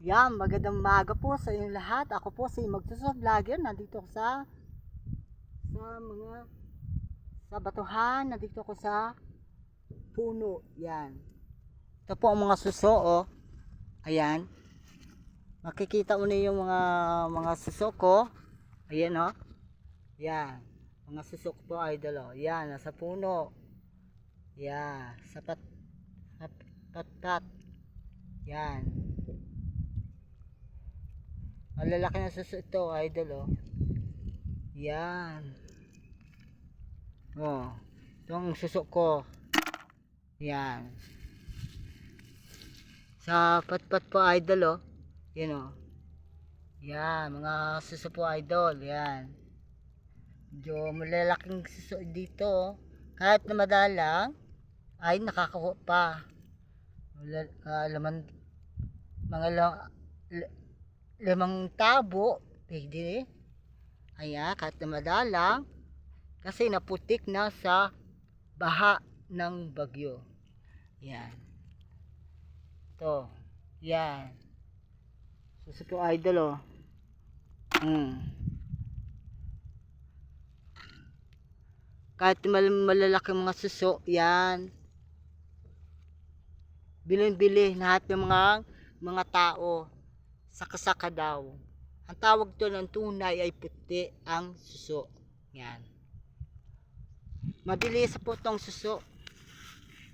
Yan, magandang umaga po sa inyong lahat. Ako po si Magsuso Vlogger. Nandito ko sa batuhan. Nandito ko sa puno. Yan. Ito po ang mga suso, oh. Ayan. Makikita mo na yung mga suso ko. Ayan, oh. Yan. Mga suso ko po, idol, oh. Yan, nasa puno. Yan. Sa pat. Yan. Ang lalaki na suso ito, idol, oh. Yan. Oh. Ito ang suso ko. Yan. Sa pat po, idol, oh. Yan, oh. Yan, mga suso po, idol. Yan. Medyo malalaking suso dito, oh. Kahit na madalang, ay nakakakuha pa. Limang tabo, pwede. Ayan, kahit na madalang, kasi naputik na sa baha ng bagyo. Yan. Ito. Yan. Suso po, idol, oh. Kahit malalaki mga suso, yan. Bilin-bili lahat ng mga tao. Saka-saka daw. Ang tawag to ng tunay ay puti ang suso. Yan. Mabilis po tong suso.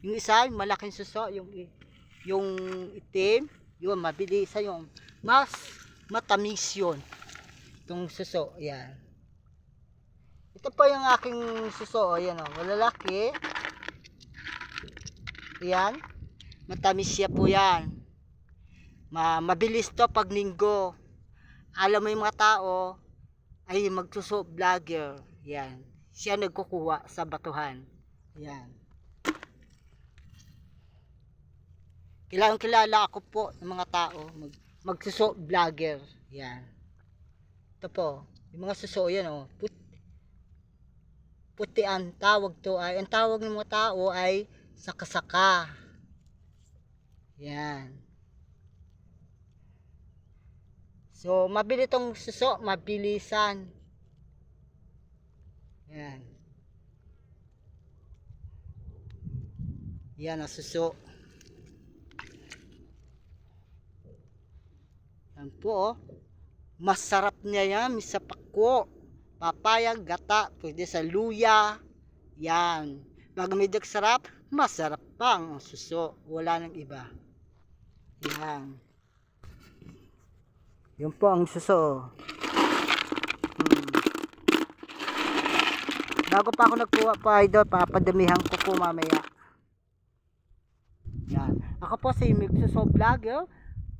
Yung isa, malaking suso, yung itim, yun mabilis, yung mas matamis yun. Itong suso, yan. Ito po yung aking suso, ayan, oh, malalaki. Yan. Matamis siya po yan. Mabilis to pag linggo. Alam mo yung mga tao ay magsuso vlogger. Yan. Siya nagkukuha sa batuhan. Yan. Kilala ako po ng mga tao magsuso vlogger. Yan. Ito po. Yung mga suso yan, oh. Puti ang tawag to ay. Ang tawag ng mga tao ay saka-saka. Yan. So, mabilis itong suso, mabilisan. Yan. Yan ang suso. Yan po, oh. Masarap niya yan, sa pako. Papaya, gata, pwede sa luya. Yan. Bago medyo sarap, masarap pa ang suso. Wala nang iba. Yan. Yun po ang suso. Bago pa ako nagkuha pa, idol, papadamihan ko po mamaya. Yan. Ako po si Magsuso Vlogger.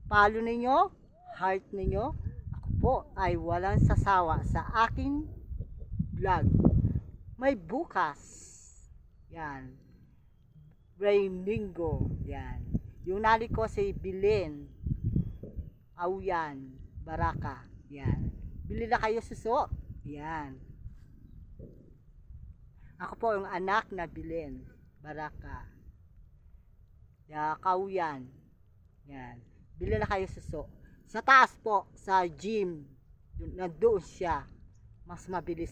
Follow ninyo, heart ninyo. Ako po ay walang sasawa sa aking vlog. May bukas. Yan. Linggo. Yan. Yung nali ko si Bilin. Auyan. Baraka. Yan. Bili na kayo suso. Yan. Ako po yung anak na Bilin. Baraka. Kauyan. Yan. Bili na kayo suso. Sa taas po, sa gym. Nandoon siya. Mas mabilis